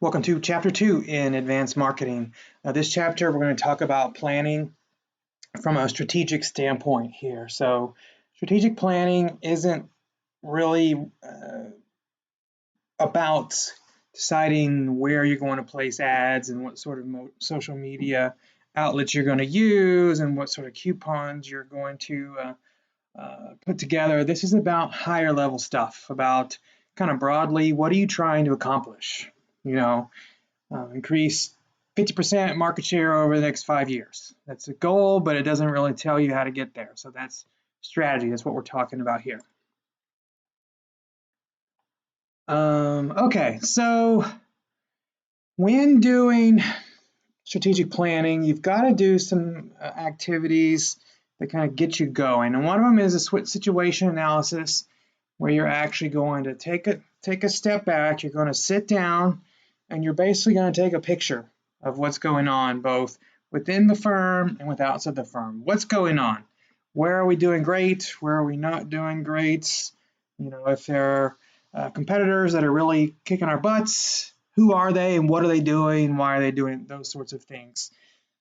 Welcome to Chapter 2 in Advanced Marketing. This chapter, we're going to talk about planning from a strategic standpoint here. So, strategic planning isn't really about deciding where you're going to place ads and what sort of social media outlets you're going to use and what sort of coupons you're going to put together. This is about higher level stuff, about kind of broadly, what are you trying to accomplish? Increase 50% market share over the next 5 years. That's a goal, but it doesn't really tell you how to get there. So that's strategy. That's what we're talking about here. Okay, so when doing strategic planning, you've got to do some activities that kind of get you going. And one of them is a situation analysis, where you're actually going to take a step back. You're going to sit down and you're basically going to take a picture of what's going on, both within the firm and with outside the firm. What's going on? Where are we doing great? Where are we not doing great? If there are competitors that are really kicking our butts, who are they and what are they doing? Why are they doing those sorts of things?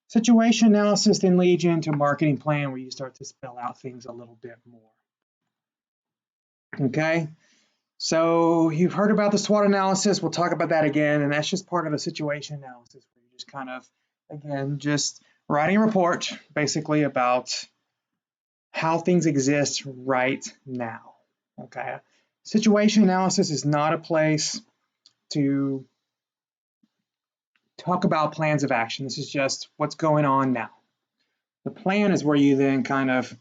Situation analysis then leads you into a marketing plan where you start to spell out things a little bit more. Okay. So you've heard about the SWOT analysis. We'll talk about that again, and that's just part of a situation analysis where you just kind of, again, just writing a report basically about how things exist right now. Okay, situation analysis is not a place to talk about plans of action. This is just what's going on now. The plan is where you then kind of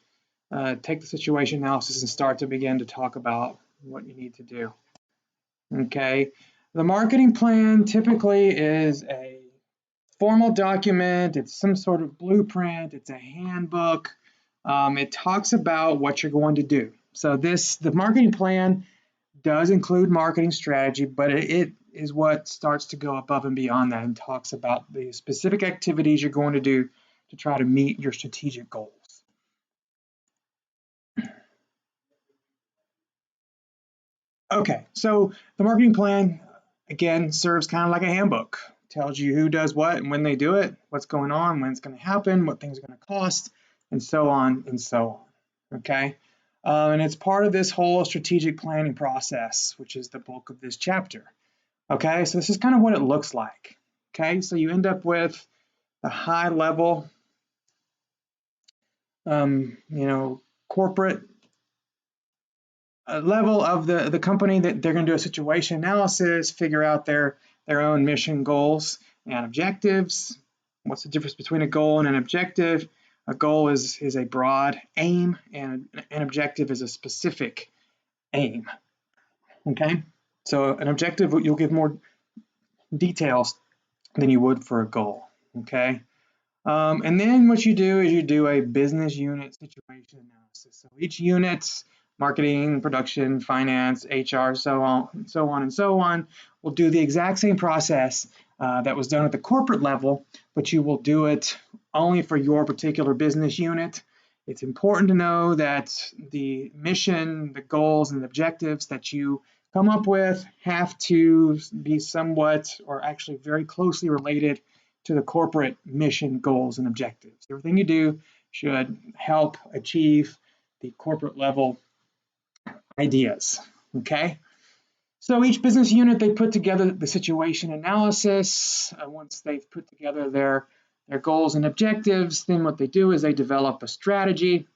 take the situation analysis and start to begin to talk about what you need to do. Okay, the marketing plan typically is a formal document. It's some sort of blueprint. It's a handbook. It talks about what you're going to do. So the marketing plan does include marketing strategy, but it is what starts to go above and beyond that and talks about the specific activities you're going to do to try to meet your strategic goals. Okay, so the marketing plan, again, serves kind of like a handbook. Tells you who does what and when they do it, what's going on, when it's going to happen, what things are going to cost, and so on and so on. Okay, and it's part of this whole strategic planning process, which is the bulk of this chapter. Okay, so this is kind of what it looks like. Okay, so you end up with the high level, corporate level of the company that they're going to do a situation analysis, figure out their own mission, goals, and objectives. What's the difference between a goal and an objective? A goal is a broad aim, and an objective is a specific aim. Okay, so an objective, you'll give more details than you would for a goal. Okay, and then what you do is you do a business unit situation analysis. So each unit's marketing, production, finance, HR, so on and so on, will do the exact same process that was done at the corporate level, but you will do it only for your particular business unit. It's important to know that the mission, the goals, and the objectives that you come up with have to be somewhat or actually very closely related to the corporate mission, goals, and objectives. Everything you do should help achieve the corporate level ideas. Okay, so each business unit, they put together the situation analysis. Once they've put together their goals and objectives, then what they do is they develop a strategy.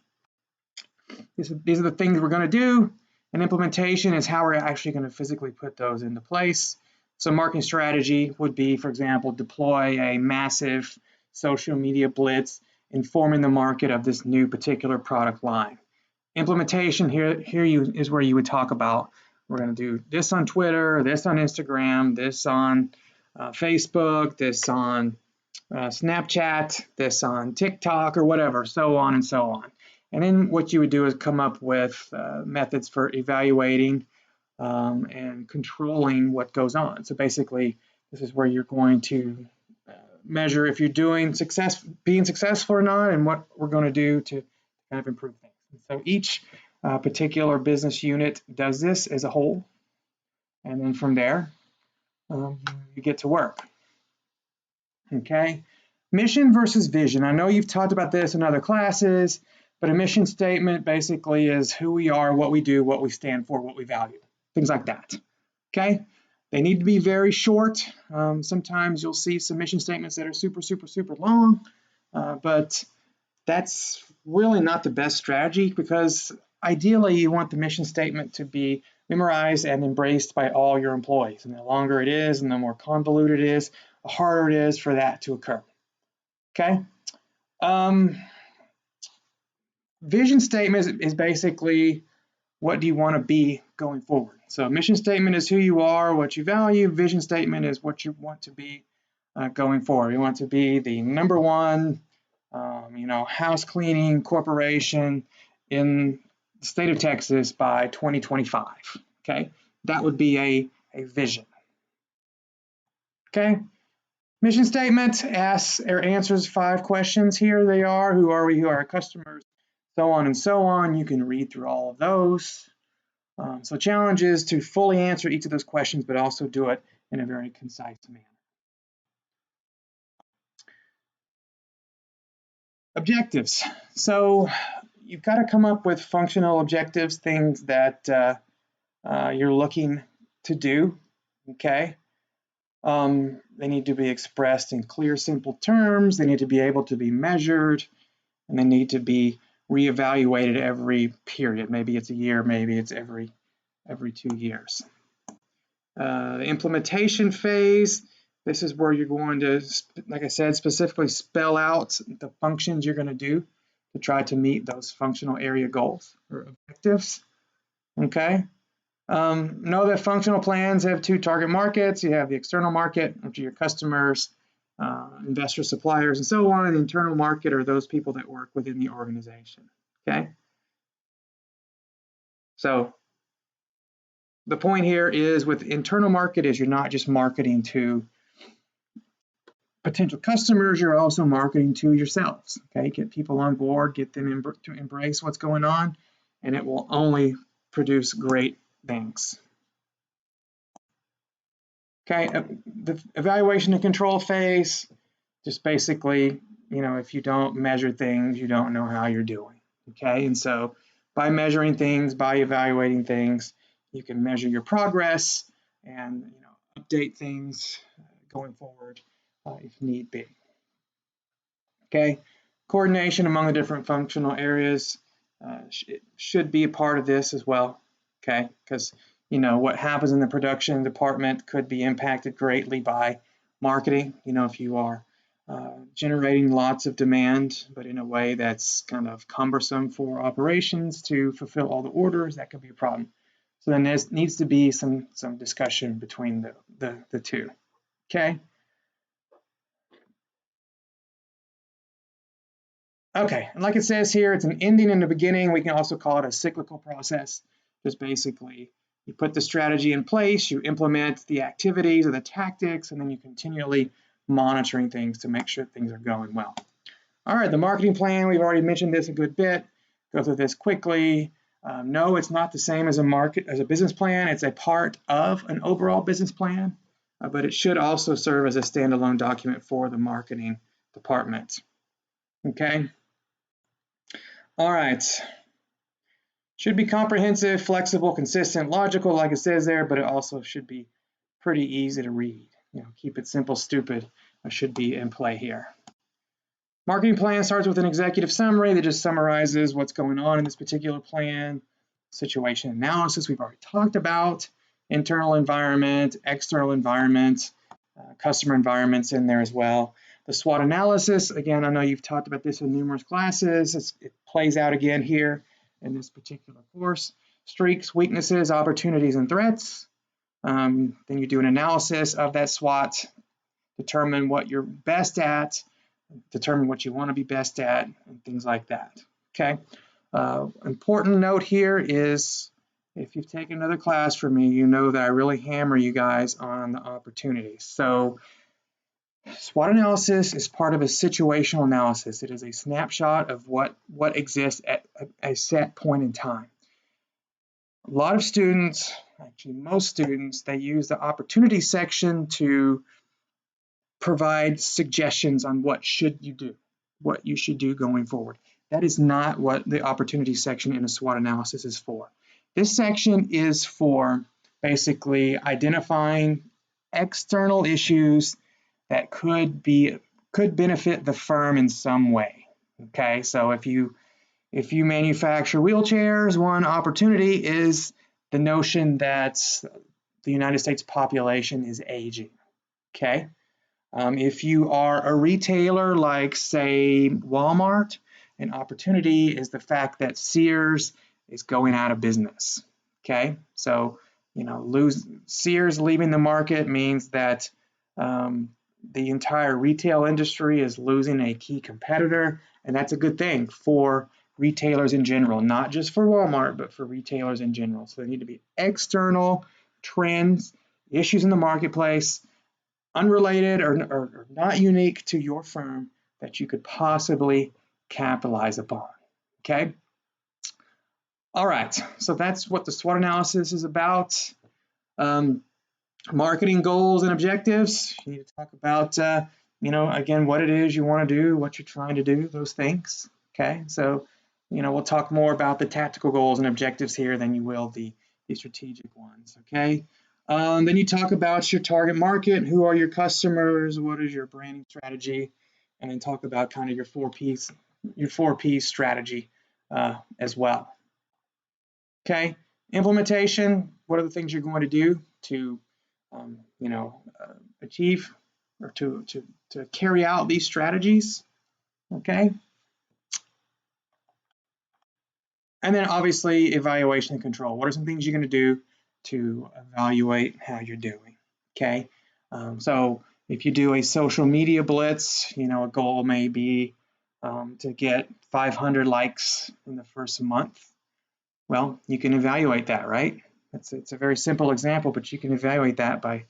These are the things we're going to do, and implementation is how we're actually going to physically put those into place. So marketing strategy would be, for example, deploy a massive social media blitz informing the market of this new particular product line. Implementation here is where you would talk about, we're going to do this on Twitter, this on Instagram, this on Facebook, this on Snapchat, this on TikTok, or whatever, so on and so on. And then what you would do is come up with methods for evaluating and controlling what goes on. So basically, this is where you're going to measure if you're being successful or not, and what we're going to do to kind of improve things. So each particular business unit does this as a whole, and then from there, you get to work. Okay, mission versus vision. I know you've talked about this in other classes, but a mission statement basically is who we are, what we do, what we stand for, what we value, things like that. Okay, they need to be very short. Sometimes you'll see some mission statements that are super, super, super long, but that's really not the best strategy, because ideally you want the mission statement to be memorized and embraced by all your employees. And the longer it is and the more convoluted it is, the harder it is for that to occur. Okay. Vision statement is basically, what do you want to be going forward? So mission statement is who you are, what you value. Vision statement is what you want to be going forward. You want to be the number one, house cleaning corporation in the state of Texas by 2025. Okay, that would be a vision. Okay, mission statement asks or answers 5 questions. Here they are: who are we? Who are our customers? So on and so on. You can read through all of those. So challenge is to fully answer each of those questions, but also do it in a very concise manner. Objectives. So you've got to come up with functional objectives, things that you're looking to do. Okay. They need to be expressed in clear, simple terms. They need to be able to be measured, and they need to be reevaluated every period. Maybe it's a year, maybe it's every 2 years. The implementation phase, this is where you're going to, like I said, specifically spell out the functions you're going to do to try to meet those functional area goals or objectives. Okay. Know that functional plans have 2 target markets. You have the external market, which are your customers, investors, suppliers, and so on. And the internal market are those people that work within the organization. Okay. So the point here is, with internal market, is you're not just marketing to potential customers, you're also marketing to yourselves. Okay, get people on board, get them to embrace what's going on, and it will only produce great things. Okay, the evaluation and control phase, just basically, if you don't measure things, you don't know how you're doing. Okay, and so by measuring things, by evaluating things, you can measure your progress and update things going forward if need be. Okay, coordination among the different functional areas should be a part of this as well. Okay, because what happens in the production department could be impacted greatly by marketing. If you are generating lots of demand, but in a way that's kind of cumbersome for operations to fulfill all the orders, that could be a problem. So then there needs to be some discussion between the two. Okay. Okay, and like it says here, it's an ending and a beginning. We can also call it a cyclical process. Just basically, you put the strategy in place, you implement the activities or the tactics, and then you continually monitoring things to make sure things are going well. All right, the marketing plan, we've already mentioned this a good bit. Go through this quickly. No, it's not the same as a business plan. It's a part of an overall business plan, but it should also serve as a standalone document for the marketing department. Okay. All right. Should be comprehensive, flexible, consistent, logical, like it says there, but it also should be pretty easy to read. Keep it simple, stupid should be in play here. Marketing plan starts with an executive summary that just summarizes what's going on in this particular plan. Situation analysis, we've already talked about. Internal environment, external environment, customer environments in there as well. The SWOT analysis, again, I know you've talked about this in numerous classes. It plays out again here in this particular course. Strengths, weaknesses, opportunities, and threats. Then you do an analysis of that SWOT, determine what you're best at, determine what you want to be best at, and things like that. Okay. Important note here is, if you've taken another class from me, you know that I really hammer you guys on the opportunities. So SWOT analysis is part of a situational analysis. It is a snapshot of what exists at a set point in time. A lot of students, actually most students, they use the opportunity section to provide suggestions on what should you do, what you should do going forward. That is not what the opportunity section in a SWOT analysis is for. This section is for basically identifying external issues that could benefit the firm in some way. Okay, so if you manufacture wheelchairs, one opportunity is the notion that the United States population is aging. Okay, if you are a retailer like, say, Walmart, an opportunity is the fact that Sears is going out of business. Okay, so Sears leaving the market means that the entire retail industry is losing a key competitor, and that's a good thing for retailers in general, not just for Walmart, but for retailers in general. So there need to be external trends, issues in the marketplace, unrelated or not unique to your firm, that you could possibly capitalize upon. Okay. All right. So that's what the SWOT analysis is about. Marketing goals and objectives. You need to talk about, again, what it is you want to do, what you're trying to do, those things. Okay. So, we'll talk more about the tactical goals and objectives here than you will the strategic ones. Okay. Then you talk about your target market, who are your customers, what is your branding strategy, and then talk about kind of your 4P strategy as well. Okay, implementation, what are the things you're going to do to achieve or to carry out these strategies. Okay. And then obviously evaluation and control. What are some things you're going to do to evaluate how you're doing? Okay. So if you do a social media blitz, a goal may be to get 500 likes in the first month. Well, you can evaluate that, right? It's a very simple example, but you can evaluate that by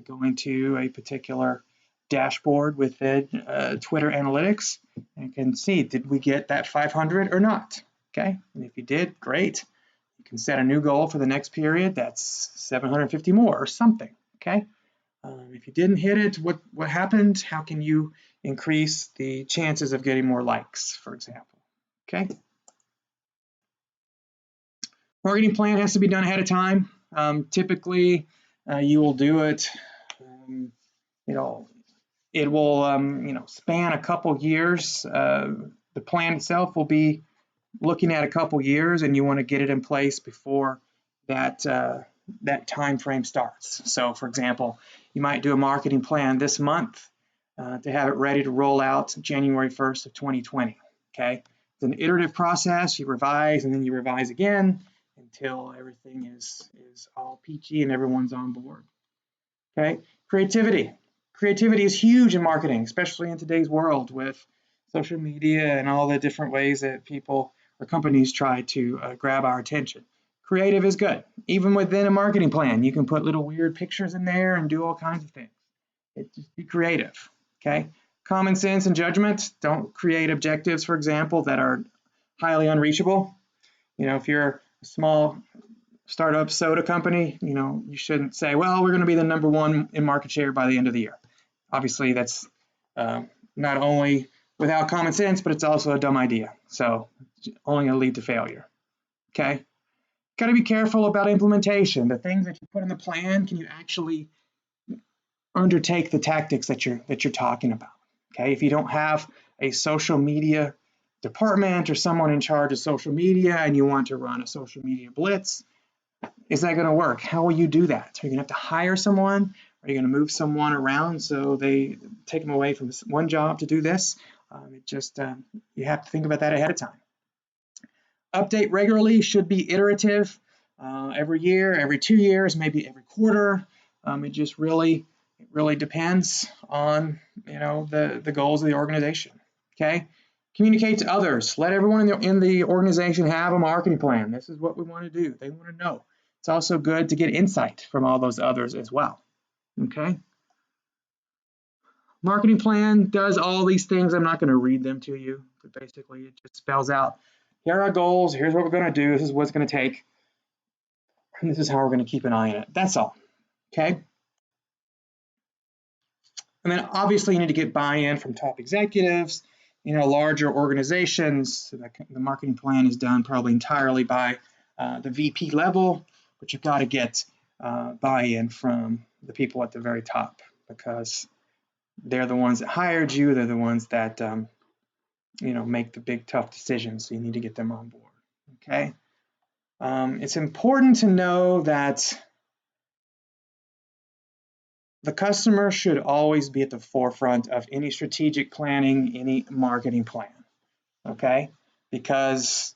going to a particular dashboard within Twitter Analytics and can see, did we get that 500 or not? Okay, and if you did, great. You can set a new goal for the next period. That's 750 more or something. Okay, if you didn't hit it, what happened? How can you increase the chances of getting more likes, for example? Okay. Marketing plan has to be done ahead of time. Typically, you will do it. It will span a couple years. The plan itself will be looking at a couple years, and you want to get it in place before that time frame starts. So, for example, you might do a marketing plan this month to have it ready to roll out January 1st of 2020. Okay, it's an iterative process. You revise and then you revise again until everything is all peachy and everyone's on board. Okay, creativity. Creativity is huge in marketing, especially in today's world with social media and all the different ways that people or companies try to grab our attention. Creative is good. Even within a marketing plan, you can put little weird pictures in there and do all kinds of things. Just be creative. Okay, common sense and judgment. Don't create objectives, for example, that are highly unreachable. If you're a small startup soda company, you shouldn't say, well, we're going to be the #1 in market share by the end of the year. Obviously, that's not only without common sense, but it's also a dumb idea. So it's only going to lead to failure. Okay. Got to be careful about implementation. The things that you put in the plan, can you actually undertake the tactics that you're talking about? Okay. If you don't have a social media department or someone in charge of social media and you want to run a social media blitz, is that going to work? How will you do that? Are you going to have to hire someone? Are you going to move someone around so they take them away from one job to do this? You have to think about that ahead of time. Update regularly, should be iterative, every year, every 2 years, maybe every quarter. It just really depends on the goals of the organization. Okay. Communicate to others. Let everyone in the organization have a marketing plan. This is what we want to do. They want to know. It's also good to get insight from all those others as well. Okay. Marketing plan does all these things. I'm not going to read them to you, but basically it just spells out, here are our goals. Here's what we're going to do. This is what it's going to take. and this is how we're going to keep an eye on it. That's all. Okay. And then obviously you need to get buy-in from top executives. You know, larger organizations, so the marketing plan is done probably entirely by the VP level, but you've got to get buy-in from the people at the very top, because they're the ones that hired you. They're the ones that you know, make the big tough decisions. So you need to get them on board. Okay. It's important to know that the customer should always be at the forefront of any strategic planning, any marketing plan, okay? Because,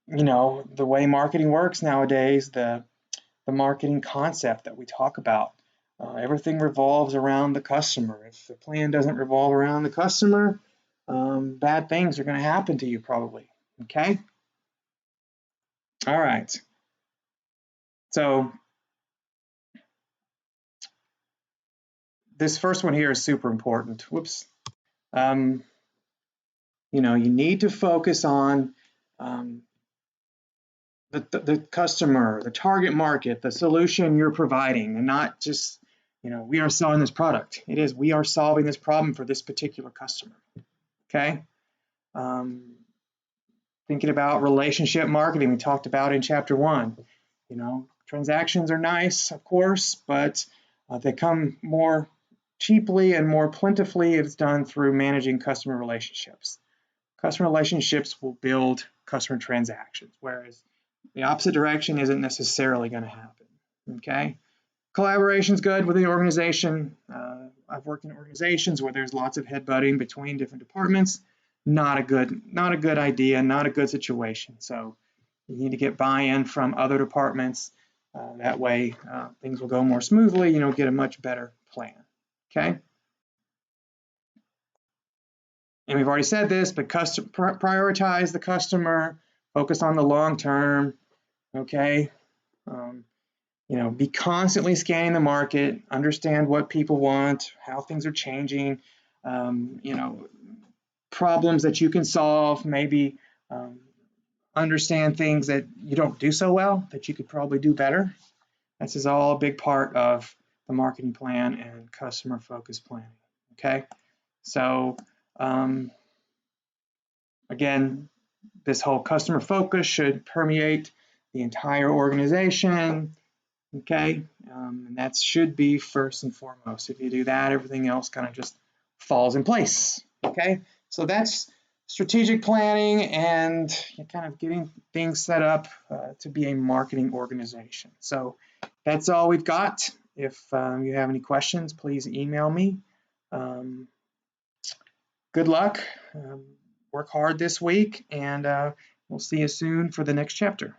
you know, the way marketing works nowadays, the marketing concept that we talk about, everything revolves around the customer. If the plan doesn't revolve around the customer, bad things are going to happen to you probably, okay? All right. So this first one here is super important. Whoops. You know, you need to focus on the customer, the target market, the solution you're providing, and not just, you know, we are selling this product. It is, we are solving this problem for this particular customer. Okay. Thinking about relationship marketing, we talked about in chapter 1. You know, transactions are nice, of course, but they come more cheaply and more plentifully if it's done through managing customer relationships. Customer relationships will build customer transactions, whereas the opposite direction isn't necessarily going to happen. Okay, collaboration is good within the organization. I've worked in organizations where there's lots of headbutting between different departments. Not a good idea, not a good situation. So you need to get buy-in from other departments. That way things will go more smoothly. You know, get a much better plan. Okay. And we've already said this, but prioritize the customer, focus on the long term. Okay. You know, be constantly scanning the market, understand what people want, how things are changing, you know, problems that you can solve, maybe understand things that you don't do so well that you could probably do better. This is all a big part of the marketing plan and customer focused planning. Okay, so again, this whole customer focus should permeate the entire organization. Okay, and that should be first and foremost. If you do that, everything else kind of just falls in place. Okay, so that's strategic planning and kind of getting things set up to be a marketing organization. So that's all we've got. If you have any questions, please email me. Good luck. Work hard this week, and we'll see you soon for the next chapter.